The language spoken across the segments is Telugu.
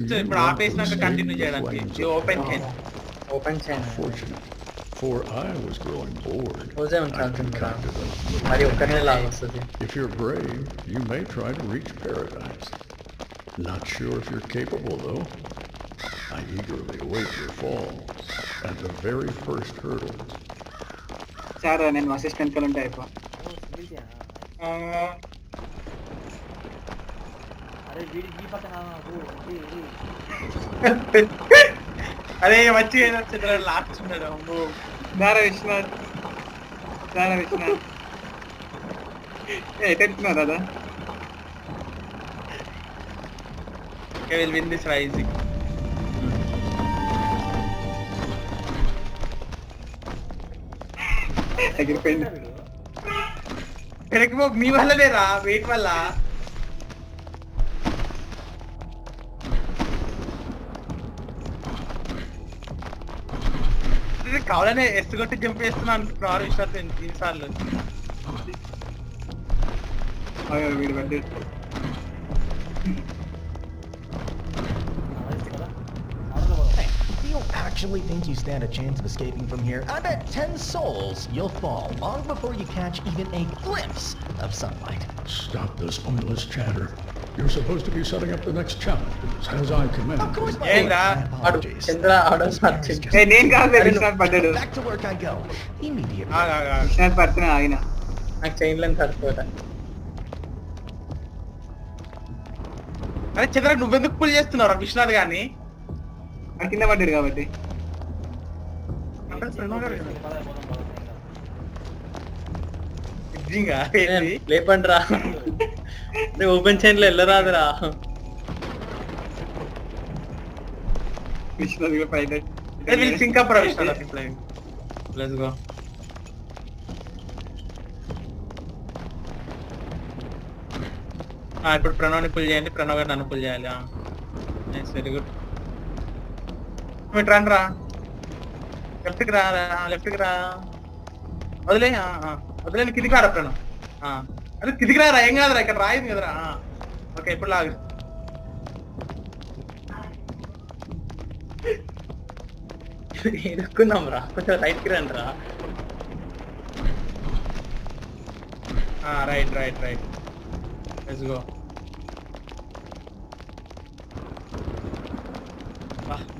ఇప్పుడు ఆపేసినాక కంటిన్యూ చేయడానికి ఓపెన్ చేయండి. ఓపెన్ చేయండి. Fortunate, for I was growing bored. రోజే I ఉంచాల్సింది కదా, concocted a మరి little. ఒక్కనే లాగా వస్తుంది. If you're brave, you may try to reach paradise. Not sure if you're capable, though. I eagerly await your fall at the very first hurdle. Sir నేను అసిస్టెంట్ కల్ ఉంటే అయిపో. అరే వీడి ఈ పక్కన అదే వచ్చి లాస్ట్ ఉన్నాడు. దారా విశ్వనాథ్, దారా విశ్వనాథ్ ఎట్టెడుతున్నారు కదా. Will win this rising. ఎగిరిపోయింది. ఎక్కడికి మీ వల్లనే రా, వెయిట్ వల్ల. కావాలనే ఎత్తుగొట్టి జంప్ చేస్తున్నా అనుకుంటున్నారు విశ్వాసం ఎన్నిసార్లు. వీడు పడ్డాడు. If you actually think you stand a chance of escaping from here, I bet 10 souls you'll fall long before you catch even a glimpse of sunlight. Stop this pointless chatter. You're supposed to be setting up the next challenge, as I command. Of course, my Hey, lord, Ra. my apologies. Chandra order నేను కాదు, విశ్వనాథ్ పడ్డాడు. Back to work I go. Immediately. Vishwanath పడుతున్నా ఆయన. నాకు చైన్ లైన్ సరిపోతా. అరే చంద్ర నువ్వెందుకు పుల్ చేస్తున్నావు విశ్వనాథ్ గారిని? కింద పడ్డాడు కాబట్టి. లేపండి రా, ఓపెన్ చైన్ లో వెళ్ళరాదురా. విశ్వనాథ్ కూడా పైన సింకప్ రా విశ్వనాథ్. Let's go. ఇప్పుడు ప్రణవ్ని పుల్ చేయండి, ప్రణవ్ గారు నన్ను పుల్ చేయాలి. Nice, very good. మీరు రండి రా, లెఫ్ట్కి రా, లెఫ్ట్కి రా. వదిలే వదిలే, కిందికి రారా ప్రణవ్. అదే కిందికి రారా, ఏం కాదురా, ఇక్కడ రాయింది కదరా. ఓకే ఇప్పుడు లాగు. ఎదుక్కున్నాం రా, కొంచెం రైట్ కి రండి రా. Right right right, let's go.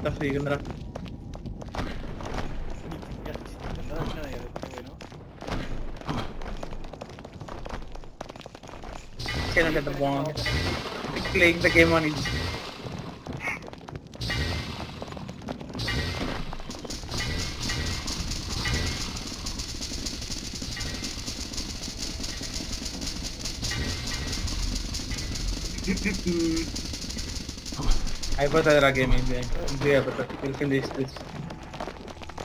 ఎంత ఫ్రీగా ఉందిరా. ఎంత బాగుంది. ప్లేయింగ్ ద గేమ్ అని. అయిపోతుంది రా గేమ్, ఇది అయిపోతుంది. తెలిసింది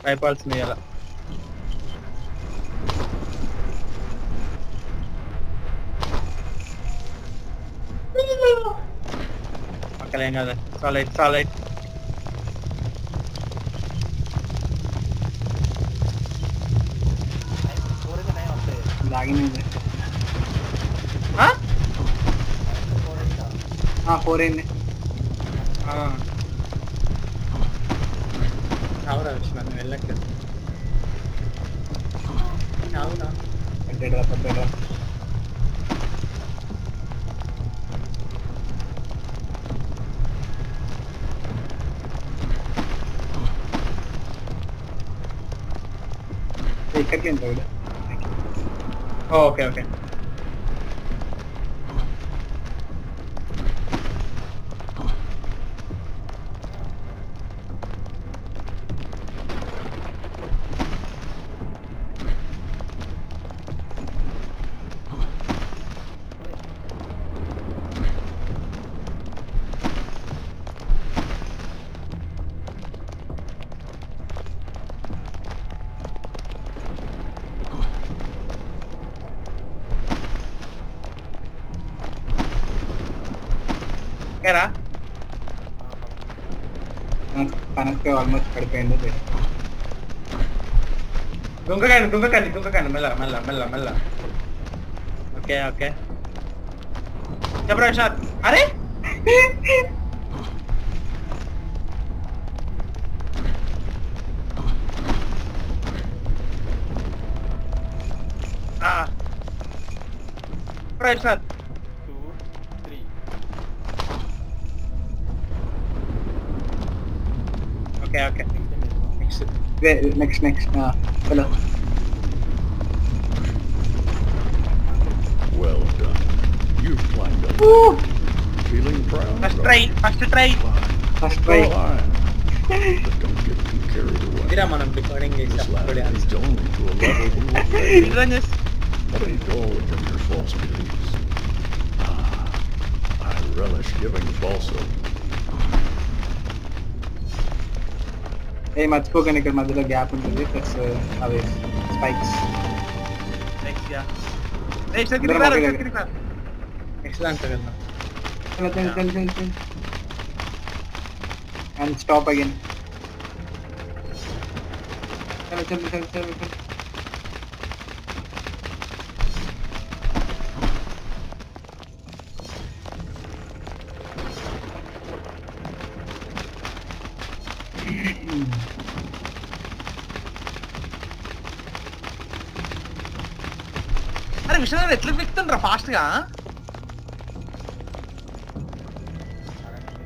అయిపోవాల్సింది అలా. అక్కలేం కదా, సాలైట్ సాలైట్. లాగిన్ 4 అయింది. అవురా విశ్వనాథ్, నేను వెళ్ళట్లేదు. అవునా పడ్డాడు రా, పడ్డాడు రా. ఇక్కడికి ఎంత కూడా. Okay okay. కనెక్ట్ ఆల్మోస్ట్ పడిపోయింది. దుంకకండి మెల్ల మెల్ల మెల్ల మెల్ల. ఓకే ఓకే చెప్పరా విశ్వనాథ్. అరే right sir 2, 3. Okay okay next hello Well done. You've climbed up. Feeling proud? First try Fine. First try Go on. But don't get too carried away. ఇదిరా మనం రికార్డింగ్ This చేసి ladder leads only to a level you will fail. Run చేసి Let go of your false beliefs. I relish giving false hope. మర్చిపోకండి ఇక్కడ మధ్యలో గ్యాప్ ఉంటుంది ప్లస్ అవి స్పైక్స్ నెక్స్ట్ యా నెక్స్ట్ కిందకి రా నెక్స్ట్ దాంట్లో వెళ్దాం. అండ్ స్టాప్ అగైన్ చల్ అరే విషయం ఎట్లా ఎక్కుతుండ్రా ఫాస్ట్ గా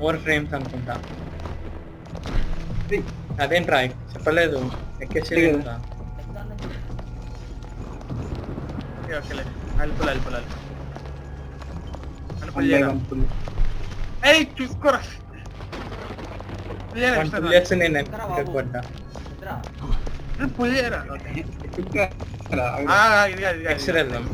4 ఫ్రేమ్స్ అనుకుంటా. అదేంట్రా చెప్పలేదు ఎక్కేసి ఓకే ఓకేలే అల్పుల్ ఏయ్ చూసుకోరా నేను పడ్డా. పుల్ చేయరా ఇది నెక్స్ట్ వెళ్దాం.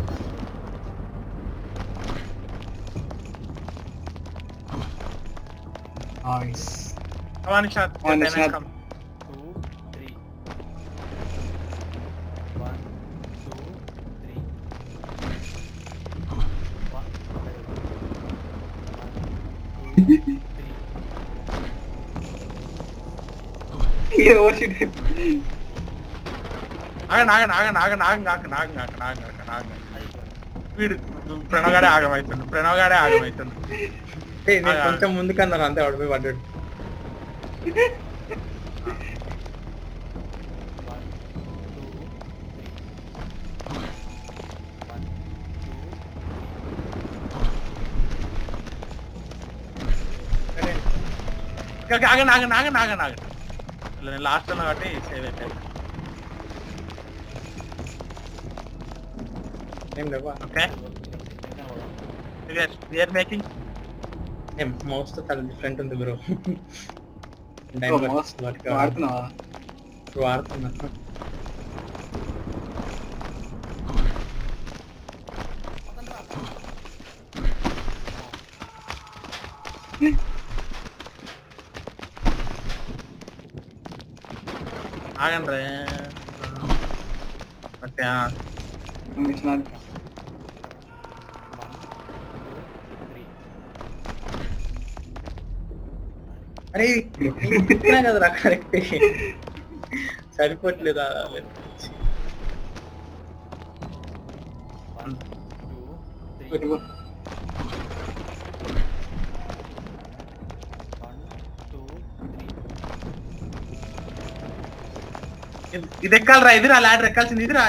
One shot. 2, 3. 1, 2, 3. వీడు ప్రణవగాడే ఆగమవుతుంది నేను కొంచెం ముందుకన్నాను అంతే, వాడిపోయి పడ్డాడు. నేను లాస్ట్ అన్న కాబట్టి సేవ్ అయిపోయాను. ఏం లేవా? ఓకే వీఆర్ మేకింగ్ ఏం మౌస్ తో చాలా డిఫరెంట్ ఉంది బ్రో. వాడుతున్నావా? వాడుతున్నా. ఆగండి రే. ఓకే అరే ఇప్పుడే కదరా కరెక్ట్, సరిపోవట్లేదా? 1, 2, 3. 1, 2, 3. ఇది ఎక్కాలరా, ఇదిరా ల్యాడర్ ఎక్కాల్సింది, ఇదిరా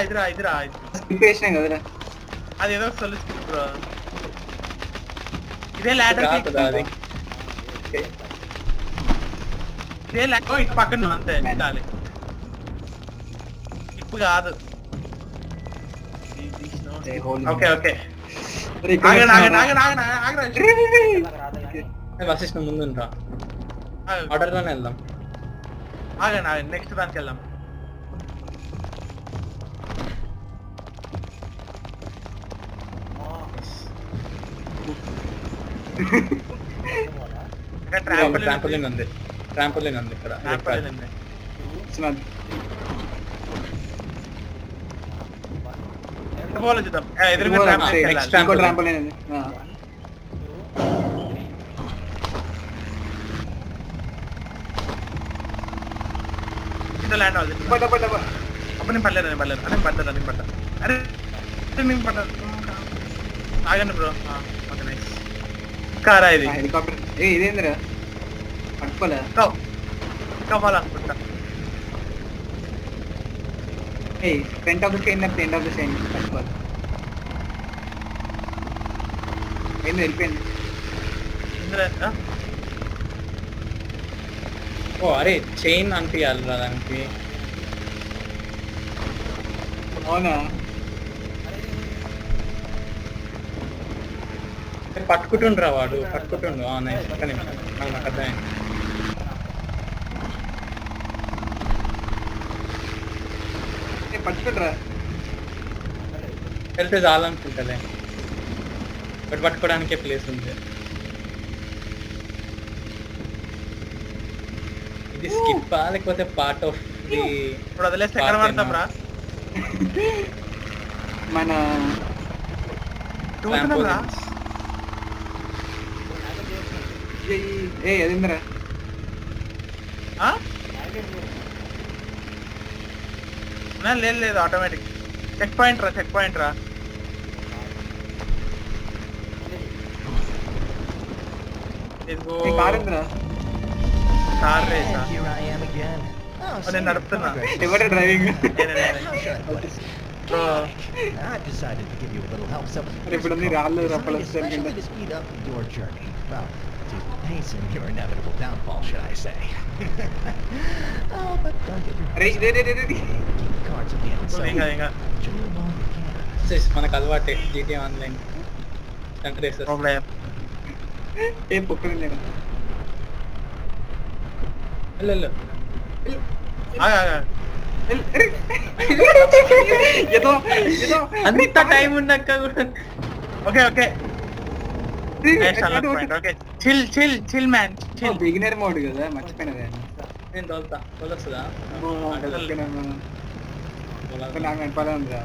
వేసినాం కదరా. అది ఏదో సొల్యూషన్ బ్రో. ఇదే ల్యాడర్ ఇదే ల్యాడర్ ఇటు పక్కన అంతే చాలి. ఇప్పుడు కాదు. ఓకే ఓకే వశిష్ఠ ముందుంటా, ఆర్డర్ లోనే వెళ్దాం. ఆగండి నెక్స్ట్ దానికి వెళ్దాం. ట్రాంపోలిన్ ఉంది ఇక్కడ. చూద్దాం ట్రాంపోలిన్ ఉంది. ల్యాండ్ అవ్వాలి. అప్పుడు నేను పడలేదు అరే నేను పడ్డాను. ఆగండి బ్రో. Okay nice. కారా ఇది హెలికాప్టర్. ఇదేందిరా పట్టుకోలే కావాలనుకుంటా. Front of the chain end of the chain పట్టుకోవాలి. ఏంది వెళ్ళిపోయింది. ఇందులో ఓ అరే చైన్ అనిపించాలి దానికి. అవునా పట్టుకుంటుండ్రా వాడు పట్టుకుంటుండు. నైస్ పక్కనే నాకు అర్థమైంది. పట్టుకుంటారా వెళ్తే చాలనుకుంటలే బట్ పట్టుకోవడానికే ప్లేస్ ఉంది. ఇది స్కిప్ లేకపోతే పార్ట్ ఆఫ్ ది ఇప్పుడు వదిలేస్తే ఎక్కడ పడతాం రా? మన చూస్తున్నాం రా. ఏ అదేంద్రా ఆ? లేదు లేదు ఆటోమేటిక్ చెక్ పాయింట్ రా, చెక్ పాయింట్ రా. ఇదిగో కార్ ఉందిరా. కార్ రేసా? And here I am again. Oh, నేను some నడుపుతున్నా. progress. ఎవరు driving? How should I put it? Bro. I've decided to give you a little help, so ఇప్పుడు ఉంది రాళ్ళు రప్పలు designed వస్తాయి. especially to speed up your journey. Well, to hasten your inevitable downfall, should I say? Oh, but don't get your అరే రే రే రే రే. keep the cards at the end. So ఇంకా ఇంకా enjoy it while you can. మనకు అలవాటే GTA online stunt races. Problem. ఏ పొక్కలు నేను వెళ్ళు ఏదో ఏదో అంత టైం ఉన్నాక కూడా. Okay okay okay chill chill chill man chill. Beginner mode కదా మర్చిపోయినది. నేను తోలుతా తోలొస్తుందా? నాకు నడపాలే ఉందిరా.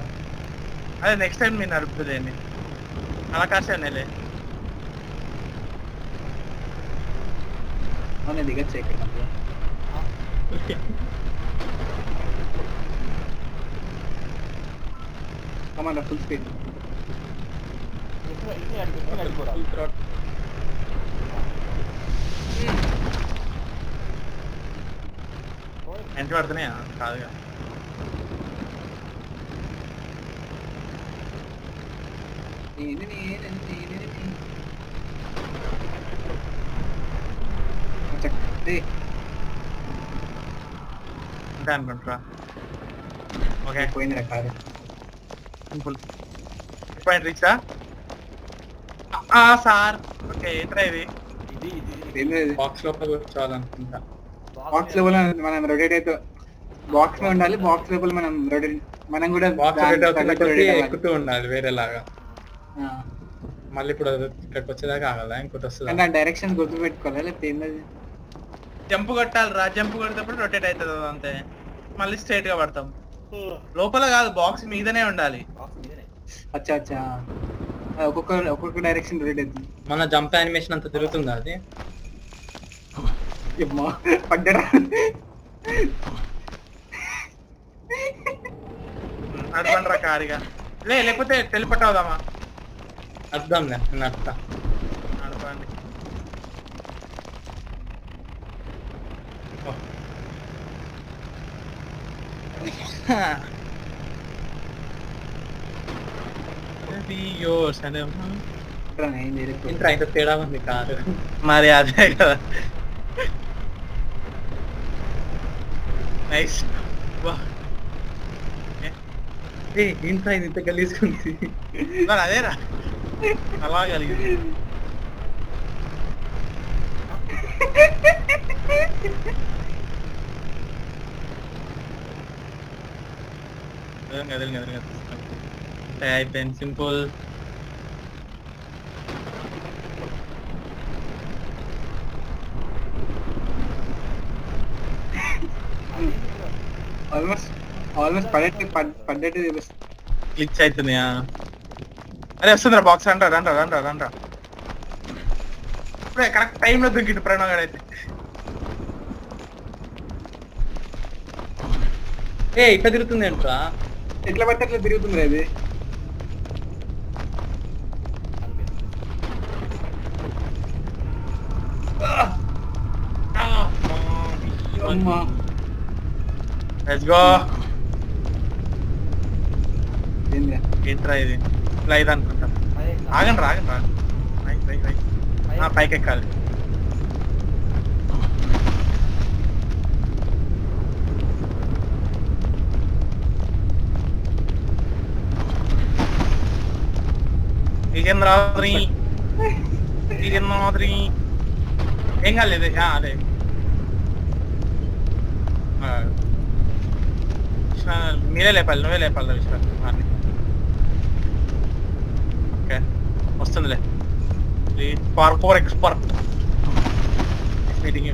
అదే నెక్స్ట్ టైం మీరు నడుపుతుందేండి అలా కాసేనేలే. అవును దిగచ్చు ఇక్కడ. Command full speed. ఎంత పడుతున్నాయా? కాదుగా. అంతే అనుకుంటారా? ఓకే పోయిందిరా కారు. సింపుల్ పాయింట్ రీచా సార్. ఓకే ఏంట్రా ఇది? బాక్స్ లోపల కూర్చోవాలనుకుంటా. బాక్స్ లోపల మనం రొటేట్ అయితే బాక్స్ లో ఉండాలి. బాక్స్ లోపల మనం రొటేట్ మనం కూడా బాక్స్ దానికి అవుతున్న తగ్గట్టు కొద్దీ rotate ఎక్కుతూ ఉండాలి వేరేలాగా. అవ్వాలి. మళ్ళీ ఇప్పుడు ఇక్కడికి వచ్చేదాకా ఆగదా? ఇంకోటి వస్తుందా? అంటే ఆ డైరెక్షన్ గుర్తు పెట్టుకోవాలి. లేకపోతే ఏంటది జంప్ కొట్టాలి రా. జంప్ కొట్టేటప్పుడు రొటేట్ అవుతుంది అంతే. మళ్ళీ స్ట్రైట్ గా పడతాం. లోపల కాదు బాక్స్ మీదనే ఉండాలి. అచ్చా అచ్చా ఒక్కొక్క డైరెక్షన్ రొటేట్ అవుతుంది. మన జంప్ యానిమేషన్ అంతా తిరుగుతుందా అది? అమ్మా, పడ్డాడా? నడపండి రా కారుగా. లేకపోతే టెలిపట్ అవుదామా? అర్థంలే నేను అర్థం. నడపండి. ఏం చేయలేదు. ఇంత ఇంత తేడా ఉంది కారు. మరి అదే కదా. నైస్. ఇంత ఇది ఇంత గలీసుకుంది. మరి అదేరా అలా కలిగింది. అయిపోయింది సింపుల్. ఆల్మోస్ట్ పడ్డట్టు తెలుస్తుంది. క్లిచ్ అవుతున్నాయా? అరే వస్తుందిరా బాక్స్. రండ్రా రండ్రా రండ్రా రండ్రా. ఇప్పుడే కరెక్ట్ టైంలో దొరికిండు ప్రణవ్ గారు అయితే. ఇట్లా తిరుగుతుంది ఏంట్రా? ఎట్లా పడితే అట్లా తిరుగుతుంది అది. అమ్మా లెట్స్ గో. ఏంద్రా ఏంట్రా ఇది? ఇలా ఇది అనుకుంటా. ఆగండి రాగండి రా. పైకి ఎక్కాలి. విజేంద్రాద్రి ఏం కాలేదు. అదే మీరే లేపాలి, నువ్వే లేపాలి విశ్వనాథ్. ఓకే వస్తుందిలే. Parkour expert meeting.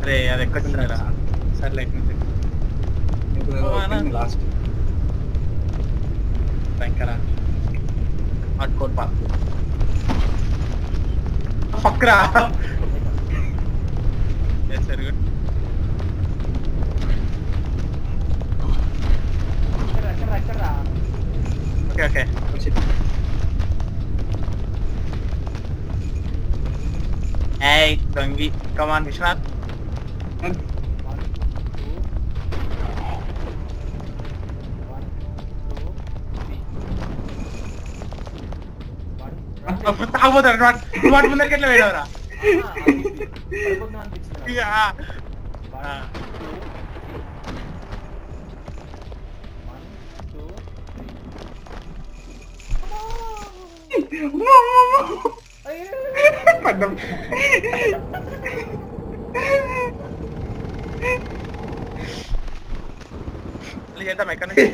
అరే అది ఎక్కడ సర్లే లాస్ట్ భయంకర హార్డ్కోర్ పార్క్ పక్కరా. Very good. ఓకే ఏయ్ దొంగి కమాన్ విశ్వనాథ్. తాగబోతాడు వాటి ముందరికి ఎట్లా వేయడవరా. పడ్డం. చేద్దాం ఎక్కడ నుంచి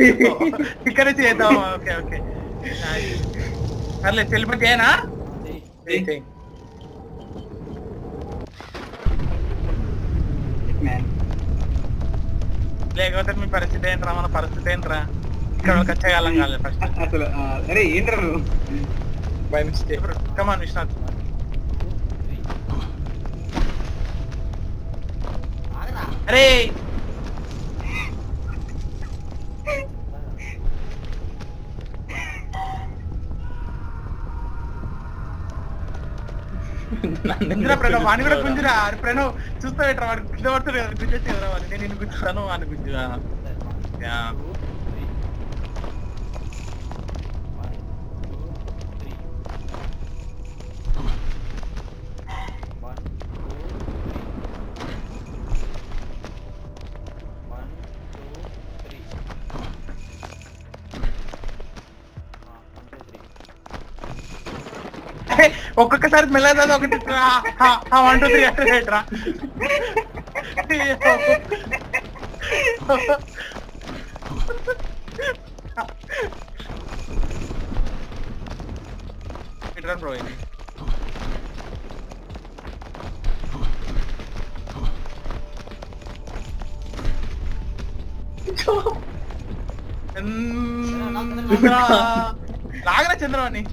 ఇక్కడ నుంచి చేద్దాం. ఓకే సర్లే సెలిబ్రేట్ చేయనా. లేకపోతే మీ పరిస్థితి ఏంట్రా, మన పరిస్థితి ఏంట్రా. ఇక్కడ వచ్చేయాలం కాలేదు ఫస్ట్ అసలు. అరే ఏంట్రా నువ్వు బై మిస్టేక్. కమాన్ విశ్వనాథ్. అరే ప్రణవ్ వాడిని కూడా గుంజురా. ప్రణవ్ చూస్తా పెట్టరా, వాడు కింద పడుతుంది కదా, గుంజొచ్చు కదరా వాడు. నేను నిన్ను గుంజుతాను వాడిని గుంజురా. ఒక్కొక్కసారి మెల్లదా ఒకటి 1 2 3 అంటే రేట్రా. ఇట్రా బ్రో. ఇది లాగరా చంద్రవాణి.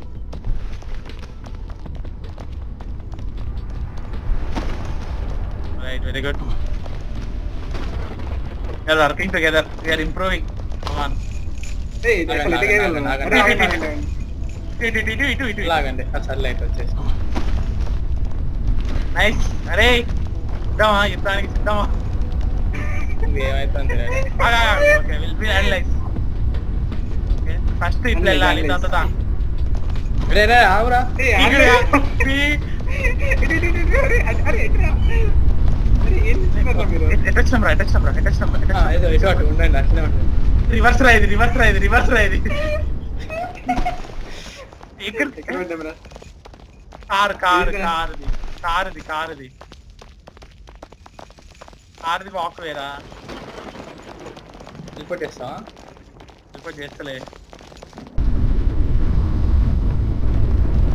Right, very good. We are working together. We are improving. Come on. ఇటు లాగండి. సర్లే వచ్చేసి నైస్. అరే సిద్ధమా, యుద్ధానికి సిద్ధమా. ఏమైతుంది ఫస్ట్ ఇట్లా వెళ్ళాలి. దాంతో ఆవురా ఉండండి. అట్లే ఉంటుంది. రివర్స్ రా ఇది. కారుది వాక్ వేరా. రిపోర్ట్ చేస్తావా? రిపోర్ట్ చేస్తలే.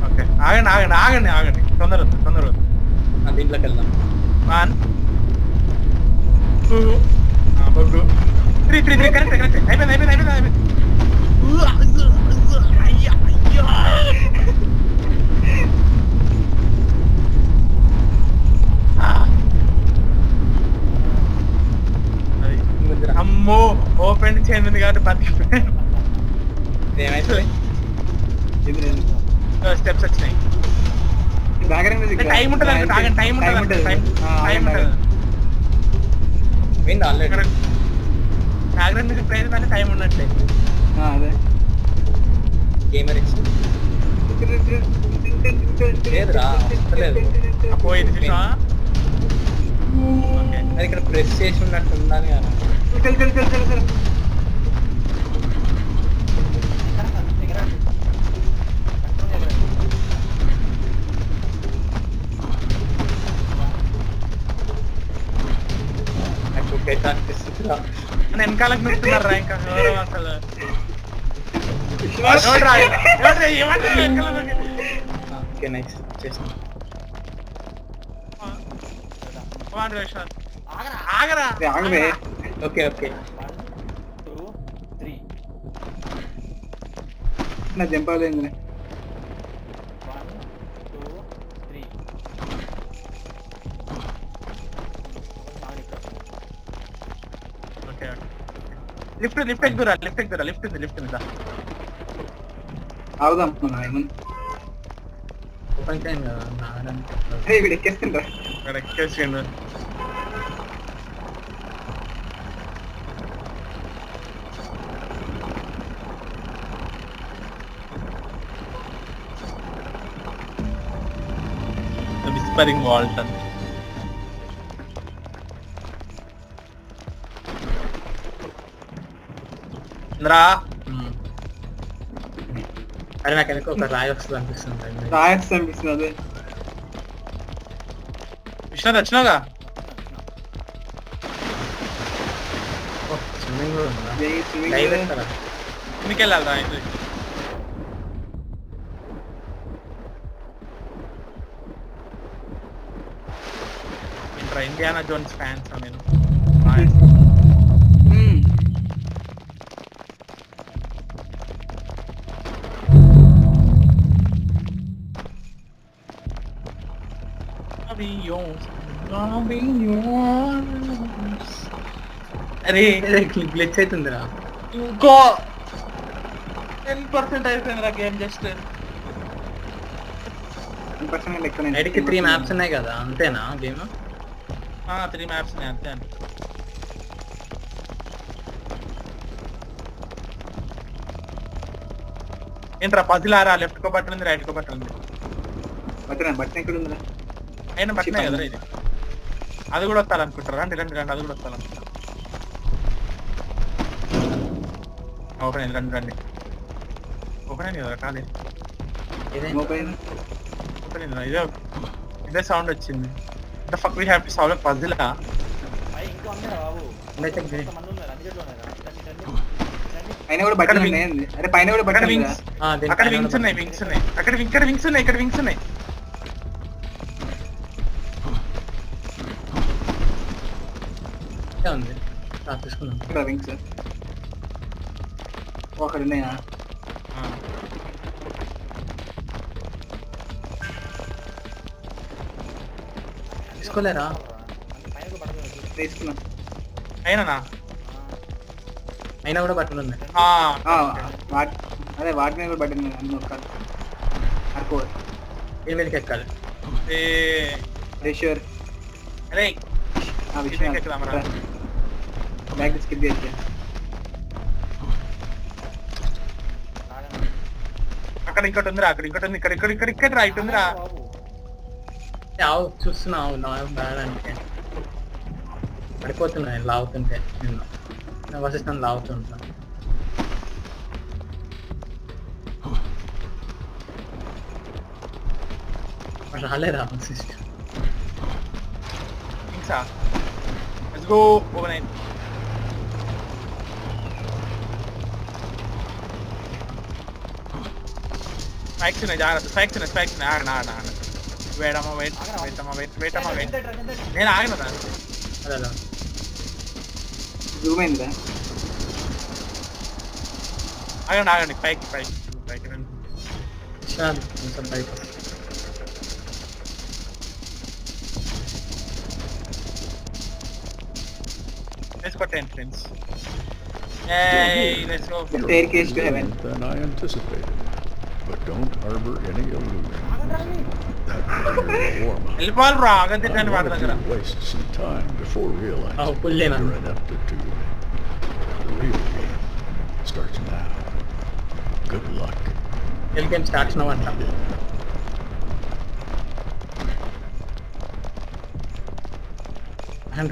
ఓకే ఆగండి. తొందర దీంట్లోకి వెళ్దాం. 1 2 బొగ్గు 3 కరెక్ట్ అయిపోయింది. అమ్మో ఓపెన్ చేయండి కాబట్టి బతికిపోయాను. ఏమైతుంది? స్టెప్స్ వచ్చినాయి. టైం ఉంటుంది ఆల్రెడీ బ్యాక్గ్రౌండ్ మ్యూజిక్ ప్లే అయితే టైం ఉన్నట్లే. అదే గేమర్ లేదురా వస్తలేదు. పోయింది చూసావా? ఓకే అది ఇక్కడ ప్రెస్ చేసి ఉన్నట్టు ఉందని కదా. ఎగరండి. కంట్రోల్ ఎగరండి. నాకు ఎట్లా అనిపిస్తుందిరా. అని వెనకాలకు నొక్కుతున్నారా ఇంకా ఎవరో అసలు ఎవడ్రా? ఏమంటారు వెనకాల నొక్కి? ఓకే నైస్ చేసిన. వాడు విశ్వాస్. ఆగరా. ఆగరా ఆగవే. ఓకే ఓకే 1 2 3 నా జంప్ అవ్వలేదు 1 2 3 ఓకే లిఫ్ట్ ఎక్కుదురా లిఫ్ట్ ఉంది దా. ఆగుదాం ఏమన్నా. ఓపెన్ చేయండి కదా నాగడానికి. అరే వీడు ఎక్కేస్తుంటా. ఇక్కడ ఎక్కేసిండు. Whispering Walton. ఇంద్రా అరే నాకు ఎందుకో ఒక రాయి వస్తుంది అనిపిస్తుంది. రాయట్స్ అనిపిస్తుంది అదే. విశ్వనాథ్ వచ్చినావుగా? స్విమ్మింగ్ కూడా ఉందా? జై స్విమ్మింగ్ డైవ్ పూల్. ఎక్కడా? ఇందుకు వెళ్ళాలి రా ఇది. ఇంట్రా ఇండియానా జోన్స్ ఫ్యాన్స్ నేను. మ్మ్. అరే గ్లిచ్ అవుతుందిరా. ఇంకో 10% అయిపోయిందిరా గేమ్ జస్ట్. 10% లెక్కనే. నైట్కి 3 మ్యాప్స్ ఉన్నాయి కదా అంతేనా గేమ్? 3 మ్యాప్స్ అంతే అంతే. ఏంట్రా పజిలారా? లెఫ్ట్ కో బట్టన్ ఉంది, రైట్ కో బట్టన్ ఉంది. బట్టన్ ఎక్కడ ఉందిరా? అయినా బట్టనే కదరా ఇది. అది కూడా వస్తాలనుకుంటారా? రండి అది కూడా వస్తాలనుకుంటా. ఓపెన్ అయింది, రండి ఓపెన్ అయింది కదా కాలేదు. మొబైల్ ఓపెన్ అయింది. ఇదే సౌండ్ వచ్చింది. The fuck we have to solve puzzle. పై ఇంకో ఉన్నారా బాబు? కొంతమంది ఉన్నారు అందుకే ఉన్నారా? పైన కూడా బట్టలు ఉన్నాయి. అరే పైన కూడా అక్కడ బట్టలు వింగ్స్ అక్కడ వింగ్స్ ఉన్నాయి అక్కడ వింగ్స్ ఉన్నాయి. ఉంది తీసుకున్నాం. ఇక్కడ వింగ్స్ అక్కడ ఉన్నాయా? తీసుకోలేరా? తీసుకున్నా. అయినా అయినా కూడా బట్టలు ఉన్నాయి. అదే వాటి మీద కూడా బట్టలు ఉన్నాయి. అన్ని ఒక్కలు అరకు ఏ మీదకి ఎక్కాలి? రేషియర్ అరే ఆ విషయం బ్యాగ్ స్కిప్ చేసి అక్కడ ఇంకోటి ఉందిరా. ఇక్కడ రైట్ ఉందిరా. ఆవు చూస్తున్నావు నా బ్యాడానికి పడిపోతున్నాయి లాగుతుంటే. నిన్న వసిస్తాను లాగుతుంటా. రాలేరా సిస్టమ్? ఇంకా let's go over night. Spikes ఉన్నాయి, జాగ్రత్త. స్పైక్స్ ఉన్నాయి. ఆగనా వెయిట్. నేను ఆగినదా? అదే జూమ్ అయిందిరా. ఆగండి పైకి రండి. కొంచెం బయట Let's go 10 friends. Yay, let's go. Staircase to heaven. Than I anticipated. But don't harbor any illusion. That was your warm-up. వెళ్ళిపోవాలి బ్రో. ఆగండి I వాడి wanted దగ్గర. to waste some time before realizing pullena. your ineptitude. The real game starts now. Good luck. Game start అవ్వంట.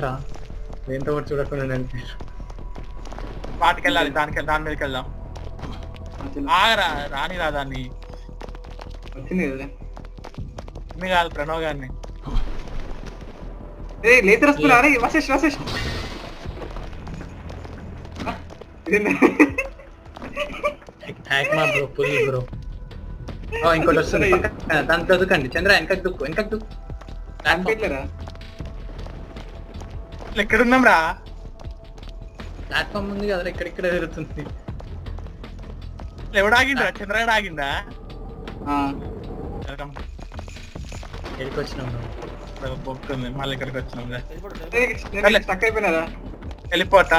రా దేంతో కూడా చూడకుండా నేను వాటికి వెళ్ళాలి, దాని మీదకి వెళ్దాం. ఆగరా, రానిరా దాన్ని. వచ్చింది కదా ఇన్ని కాదు ప్రణవ్ గారిని. లేతర్ వస్తున్నా అరే వశేష్ హ్యాక్ మా బ్రో పుల్ బ్రో. ఇంకోటి వస్తుంది దాని చదువుకండి. చంద్ర వెనకకు దుక్కు రానిపెట్లేరా ఎక్కడున్నాం రా? ప్లాట్ఫామ్ ఉంది కదా ఇక్కడ జరుగుతుంది. ఎవడు ఆగిండా? చంద్రగాడు ఆగిందా? వెల్కమ్. ఎక్కడికి వచ్చినాం బొక్కుంది, మళ్ళీ ఇక్కడికి వచ్చినాం. స్టక్ అయిపోయినారా వెళ్ళిపోతా.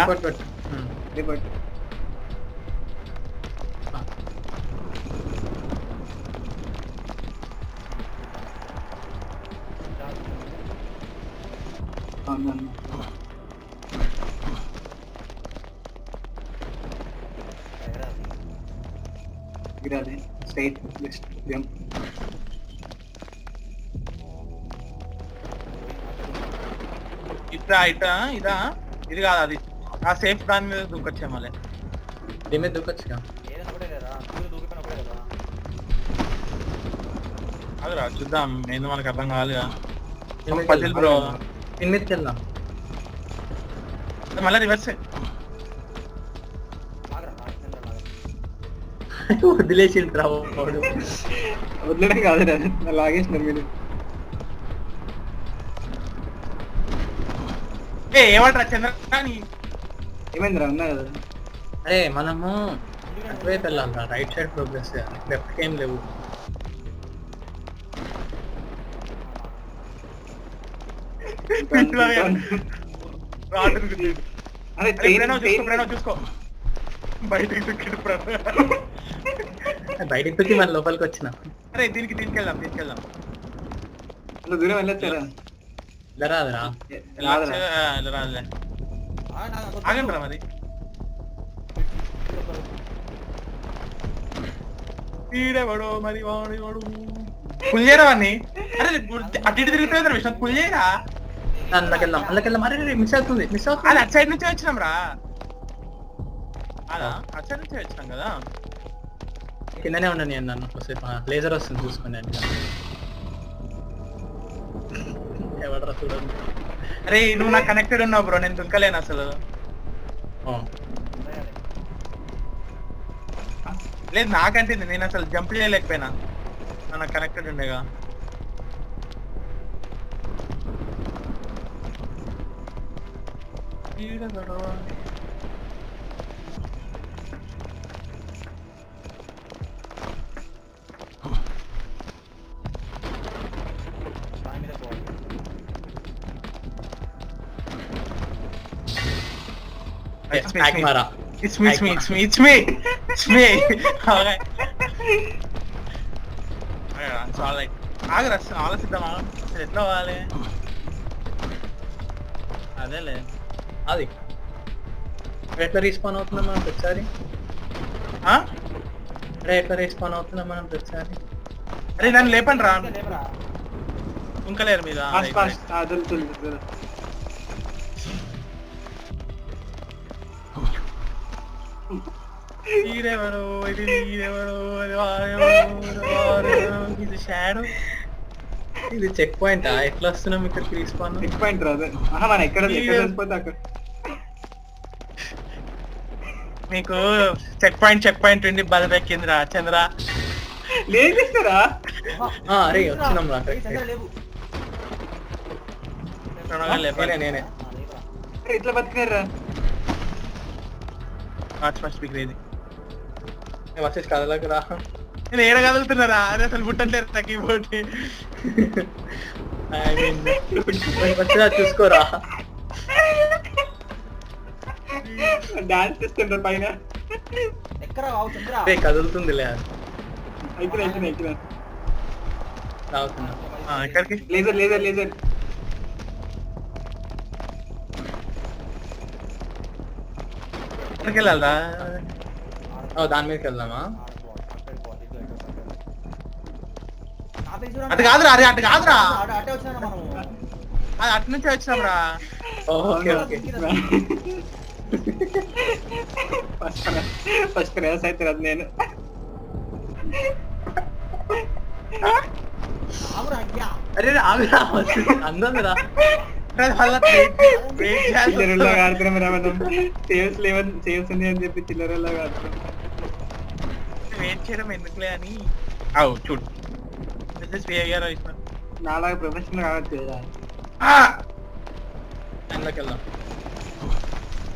Straight jump. ఇదా ఇది కాదు, అది ఆ సేఫ్ దాని మీద దూకొచ్చే మళ్ళీ. దీని మీద దూకొచ్చుగా. అదిరా చూద్దాం, ఏందో మనకు అర్థం కావాలిగా. పజిల్ బ్రో దీని మీదకి వెళ్దాం. మళ్ళీ రివర్స్ వదిలేసి రావు వదిలేడం కాదు లాగేసినారు మీరు. ఏమంటారా చంద్ర? ఏమైందిరా ఉన్నా కదా. అరే మనము అటువైపు వెళ్ళాలి, రైట్ సైడ్ ప్రోగ్రెస్ చేయాలి, లెఫ్ట్ ఏం లేవు. చూసుకో బయటికి తొక్కి మన లోపలికి వచ్చిన. అరే దీనికి వెళ్దాం. దూరం వెళ్ళొచ్చారా? రాదురా రాదులే. ఆగండి రా మరి. ఈడెవడో మరి వాడు పుల్ చేయరా వాడిని. అరే అటు ఇటు తిరుగుతుంది విష్ణు, పుల్ చేయరా. అందుకెళ్దాం. అరే మిస్ అవుతుంది. అది అటు సైడ్ నుంచి వచ్చినాం రా. అదా అటు సైడ్ నుంచి వచ్చినాం కదా. కిందనే ఉండని నన్ను లేజర్ వస్తుంది చూసుకోండి. ఎవడరా చూడండి. అరే నువ్వు నాకు కనెక్టెడ్ ఉన్నావు బ్రో, నేను దుంకలేను అసలు. లేదు నాకంటే నేను అసలు జంప్ చేయలేకపోయినా, నాకు connected ఉండేగా. It's me. Okay. It's all right. ఆగరా ఆలోచిద్దామా ఎట్లా పోవాలి. అదేలే అది ఎట్లా రీస్పాన్ అవుతున్నాం మనం ప్రతిసారి. అరే ఎట్లా రీస్పాన్ అవుతున్నాం మనం ప్రతిసారి. అరే నన్ను లేపండి రా. ఇంకా లేరు మీద. ఇది చెక్ పాయింట్. ఎట్లా వస్తున్నాం ఇక్కడికి రీస్పాన్? చెక్ పాయింట్ రాదు మన ఎక్కడ అక్కడ. మీకు చెక్ పాయింట్ ఉండి బలపెక్కింది రా చంద్ర. లేస్తారా? అరే వచ్చినాం రా. నేనే ఇట్లా బతికారా? ఫస్ట్ బిగ్రేది వచ్చేసి కదలకు రా. నేను ఏడ కదులుతున్నారా? అదే అసలు పుట్టట్లేదు నాకు ఈ పోటీ. చూసుకోరా. డాన్స్ చేస్తుండ్ర పైన. కదులుతుందిలే. ఎక్కడికి? లేజర్ ఎక్కడికి వెళ్ళాలరా? దాని మీదకి వెళ్దామా? అటు కాదురా. అది అటు నుంచి వచ్చినాం రా. ఓకే ఓకే ఫస్ట్ రేస్ అయితే అది నేను ఆవురా అయ్యా అరే ఆవిరా అందరా చిల్లరల్లాగా ఆడుతున్నాం రా మనం. సేవ్స్ ఉంది అని చెప్పి చిల్లరల్లాగా ఆడుతున్నాం. వెయిట్ చేయడం ఎందుకులే అని అవు చూడు బిహేవియర్ నాలాగా ప్రొఫెషనల్ కావచ్చు కదా. అందులోకి వెళ్దాం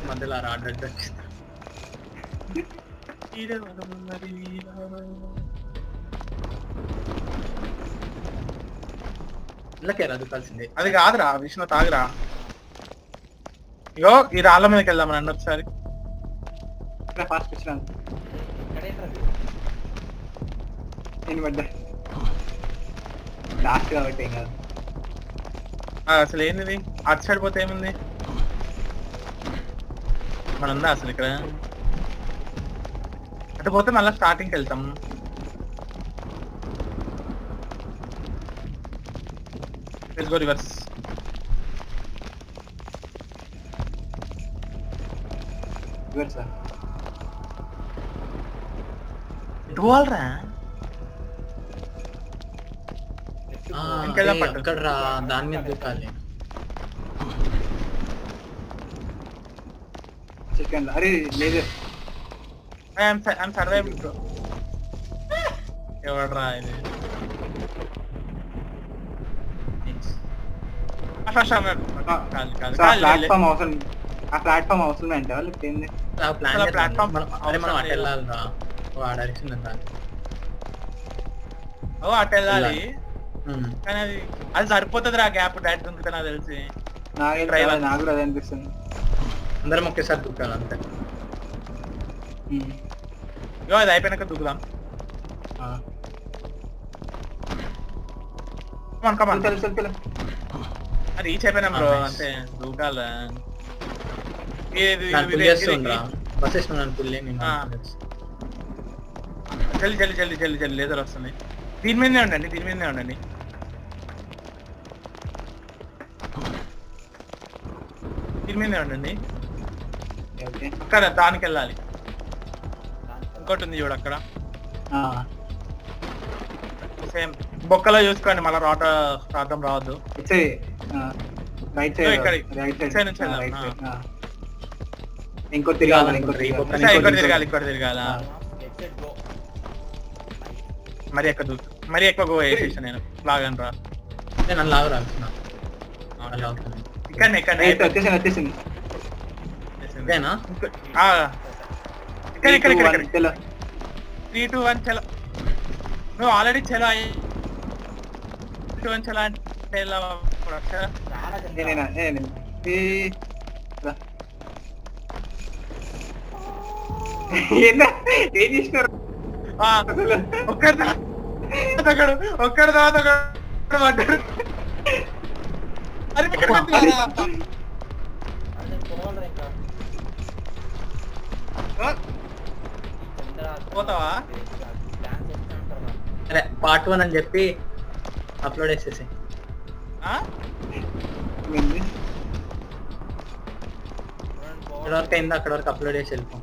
మధ్యలో ఆర్డర్ ఇళ్ళకే రాదు కలిసిందే. అది కాదురా విష్ణు తాగురా. ఇగో ఈ రాళ్ళ మీదకి వెళ్దాం రండి ఒకసారి. ఫాస్ట్ వచ్చినాను ఇక్కడేంటది నేను పడ్డా లాస్ట్ కాబట్టి ఏం కాదు. అసలు ఏంది అటు సైడ్ పోతే ఏముంది మన ఉందా అసలు ఇక్కడ అటు పోతే మళ్ళీ స్టార్టింగ్కి వెళ్తాం. Let's go reverse. Reverse sir ఇటు పోవాలరా ఇంకెలా పట్టు. అక్కడ రా దాని మీద దూకాలి. సెకండ్ అరే లేదు ఐఎమ్ సర్వైవింగ్ బ్రో. ఎవడరా ఇది ప్లాట్ఫామ్ అవసరం. ఆ ప్లాట్ఫామ్ అవసరం అంటే వాళ్ళకి ఏంది ప్లాట్ఫామ్ మనం అటు వెళ్ళాలిరా. ఆ డైరెక్షన్ వెళ్ళాలి. ఓ అటు వెళ్ళాలి కానీ అది సరిపోతుంది రా గ్యాప్ డైరెక్ట్ దుంకుతా నాకు తెలిసి. నాకు కూడా అదే అనిపిస్తుంది. అందరం ఒకేసారి దూకాలి అంతే. ఇగో అది అయిపోయినాక దుక్కుదాం. కమాన్ అది రీచ్ అయిపోయినాం బ్రో అంతే దూకాల. జల్లి జల్లి జల్లి జల్లి జల్లి లేదర్ వస్తుంది. దీని మీదనే ఉండండి దీని మీదనే ఉండండి. దీని మీదనే ఉండండి. అక్కడ దానికి వెళ్ళాలి. ఇంకోటి ఉంది చూడు అక్కడ సేమ్ బొక్కలో చూసుకోండి మళ్ళీ రావడం రావద్దు. రైట్ సైడ్ ఇంకోటి తిరగాలి ఇంకోటి తిరగాల. మరి ఎక్కువ గో వేసేసా నేను లాగను రా. నన్ను లాగరా ఇక్కడ వచ్చేసింది. ఇక్కడ 3, 2, 1 చలో. నువ్వు ఆల్రెడీ చలో 2, 1 చలో అంటే ఏం చేసినారు ఒక్కడి తర్వాత పడ్డాడు. అరే పోతావా? అరే పార్ట్ 1 అని చెప్పి అప్లోడ్ చేసేసి ఇక్కడ వరకు అయింది. అక్కడ వరకు అప్లోడ్ చేసి వెళ్ళిపో.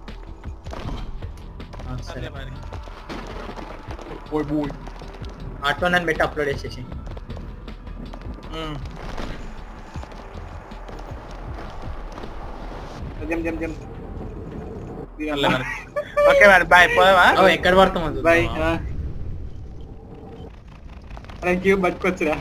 పార్ట్ 1 అని పెట్టి అప్లోడ్ చేసేసి. ఓకే మరి బాయ్. పోదావా? ఎక్కడ పడతాం బాయ్. Thank you. బట్టుకొచ్చురా.